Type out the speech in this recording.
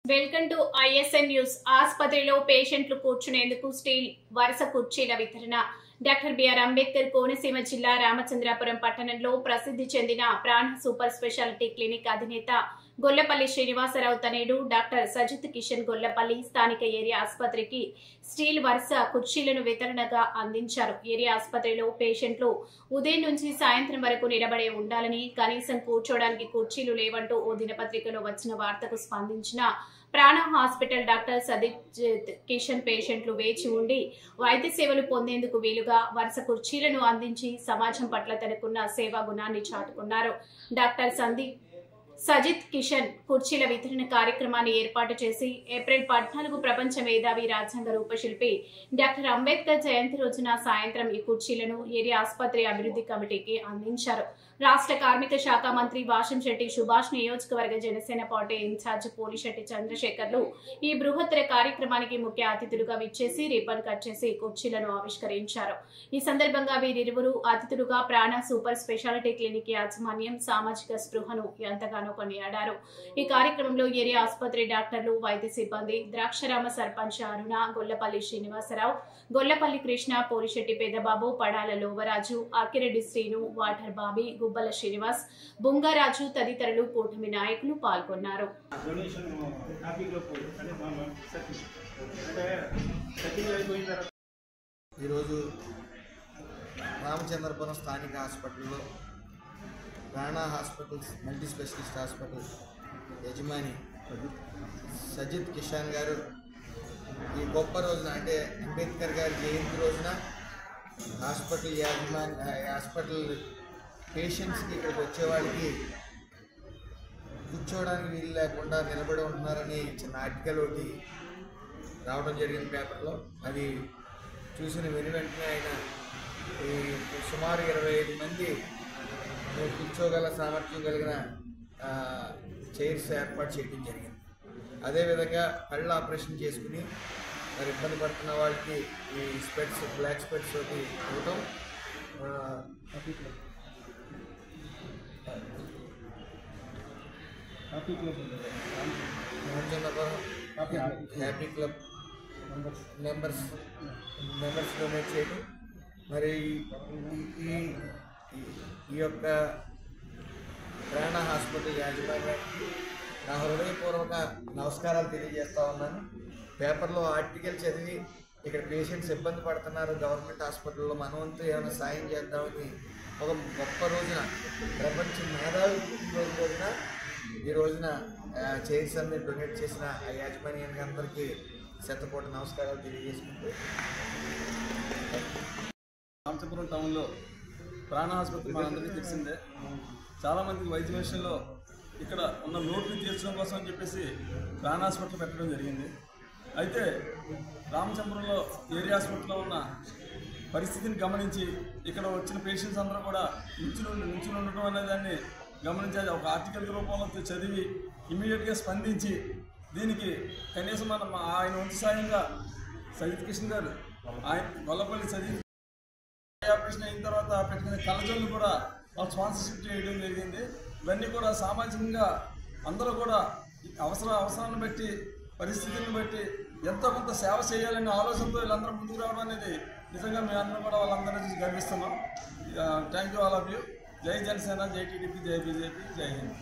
Welcome to ఐఎస్ఎన్ news. ఆసుపత్రిలో పేషెంట్లు కూర్చునేందుకు steel వరుస కుర్చీల వితరణ. డాక్టర్ బిఆర్ అంబేద్కర్ కోనసీమ జిల్లా రామచంద్రాపురం పట్టణంలో ప్రసిద్ధి చెందిన ప్రాణ సూపర్ స్పెషాలిటీ క్లినిక్ అధినేత గొల్లపల్లి శ్రీనివాసరావు తనయుడు డాక్టర్ సజిత్ కిషన్ గొల్లపల్లి స్థానిక ఏరియా ఆసుపత్రికి స్టీల్ వరుస కుర్చీలను వితరణగా అందించారు. ఏరియా ఆసుపత్రిలో పేషెంట్లు ఉదయం నుంచి సాయంత్రం వరకు నిలబడే ఉండాలని, కనీసం కూర్చోడానికి కుర్చీలు లేవంటూ ఓ దినపత్రికలో వచ్చిన వార్తకు స్పందించిన ప్రాణ హాస్పిటల్ డాక్టర్ సజిత్ కిషన్ పేషెంట్లు వేచి ఉండి వైద్య సేవలు పొందేందుకు వీలుగా వరుస కుర్చీలను అందించి సమాజం పట్ల తనకున్న సేవా గుణాన్ని చాటుకున్నారు. డాక్టర్ సజిత్ కిషన్ కుర్చీల వితరణ కార్యక్రమాన్ని ఏర్పాటు చేసి ఏప్రిల్ 14 ప్రపంచ మేధావి రాజ్యాంగ రూపశిల్పి డాక్టర్ అంబేద్కర్ జయంతి రోజున సాయంత్రం ఈ కుర్చీలను ఏరియా ఆసుపత్రి అభివృద్ధి కమిటీకి అందించారు. రాష్ట్ర కార్మిక శాఖ మంత్రి వాషంశెట్టి సుభాష్, నియోజకవర్గ జనసేన పార్టీ ఇన్ఛార్జ్ పోలిశెట్టి చంద్రశేఖర్లు ఈ బృహత్తర కార్యక్రమానికి ముఖ్య అతిథులుగా విచ్చేసి రిబ్బన్ కట్ చేసి కుర్చీలను ఆవిష్కరించారు. ఈ సందర్భంగా వీరిరువురు అతిథులుగా ప్రాణ సూపర్ స్పెషాలిటీ క్లినిక్ యాజమాన్యం సామాజిక స్పృహను ఎంతగానో కొనియాడారు. ఈ కార్యక్రమంలో ఏరియా ఆసుపత్రి డాక్టర్లు, వైద్య సిబ్బంది, ద్రాక్షరామ సర్పంచ్ అరుణ, గొల్లపల్లి శ్రీనివాసరావు, గొల్లపల్లి కృష్ణ, పోలిశెట్టి పెద్దబాబు, పడాల లోవరాజు, అక్కిరెడ్డి శ్రీను, వాటర్ బాబీ, గుబ్బల శ్రీనివాస్, బుంగారాజు తదితరులు కూటమి నాయకులు పాల్గొన్నారు. ఈరోజు రామచంద్రపురం స్థానిక హాస్పిటల్లో ప్రాణ హాస్పిటల్స్ మల్టీ స్పెషలిస్ట్ హాస్పిటల్ యజమాని సజిత్ కిషన్ గారు ఈ గొప్ప రోజున, అంటే అంబేద్కర్ గారి జయంతి రోజున హాస్పిటల్ పేషెంట్స్కి ఇక్కడికి వచ్చేవాడికి కూర్చోవడానికి వీలు లేకుండా నిలబడి ఉంటున్నారని చిన్న ఆర్టికల్ ఒకటి రావడం జరిగింది పేపర్లో. అది చూసిన వెంటనే ఆయన సుమారు 25 మంది కూర్చోగల సామర్థ్యం కలిగిన చైర్స్ ఏర్పాటు చేయడం జరిగింది. అదేవిధంగా కళ్ళు ఆపరేషన్ చేసుకుని మరి ఇబ్బంది పడుతున్న వాళ్ళకి ఈ స్పెట్స్, బ్లాక్ స్పెట్స్ ఒకటి ఇవ్వటం, హ్యాపీ క్లబ్ మెంబర్స్ డొనేట్ చేయడం, మరి ఈ యొక్క ప్రాణ హాస్పిటల్ యాజమాన్యానికి నా హృదయపూర్వక నమస్కారాలు తెలియజేస్తూ ఉన్నాను. పేపర్లో ఆర్టికల్ చదివి ఇక్కడ పేషెంట్స్ ఇబ్బంది పడుతున్నారు, గవర్నమెంట్ హాస్పిటల్లో మనవంతు ఏమైనా సాయం చేద్దామని ఒక గొప్ప రోజున, ప్రపంచ మేధావి రోజున ఈ రోజున చైర్స్ అన్ని డొనేట్ చేసిన ఆ యాజమాన్యానికి అందరికీ శతకోటి నమస్కారాలు తెలియజేసుకుంటూ, రామచంద్రపురం టౌన్లో ప్రాణ ఆసుపత్రి మనందరికీ తెలిసిందే. చాలామందికి వైద్య విషయంలో ఇక్కడ ఉన్న లోటుని తీర్చడం కోసం అని చెప్పేసి ప్రాణ హాస్పిటల్ పెట్టడం జరిగింది. అయితే రామచంద్రంలో ఏరియా హాస్పిటల్లో ఉన్న పరిస్థితిని గమనించి ఇక్కడ వచ్చిన పేషెంట్స్ అందరూ కూడా నించుని ఉండటం అనే దాన్ని గమనించి ఒక ఆర్టికల్ రూపంలో చదివి ఇమ్మీడియట్గా స్పందించి దీనికి కనీసం ఆయన వంతు సాయంగా సజిత్ కిషన్ గారు, ఆయన గొల్లపల్లి సజిత్ ఆపరేషన్ అయిన తర్వాత పెట్టిన కళ్ళజోళ్ళు కూడా వాళ్ళు స్పాన్సర్షిప్ చేయడం జరిగింది. ఇవన్నీ కూడా సామాజికంగా అందరూ కూడా అవసరాన్ని బట్టి, పరిస్థితులను బట్టి ఎంతో కొంత సేవ చేయాలనే ఆలోచనతో వీళ్ళందరూ ముందుకు రావడం అనేది నిజంగా మేము అందరం కూడా వాళ్ళందరూ చూసి గర్విస్తున్నాం. Thank you all of you. జై జనసేన, జై టీడీపీ, జై బీజేపీ, జై హింద్.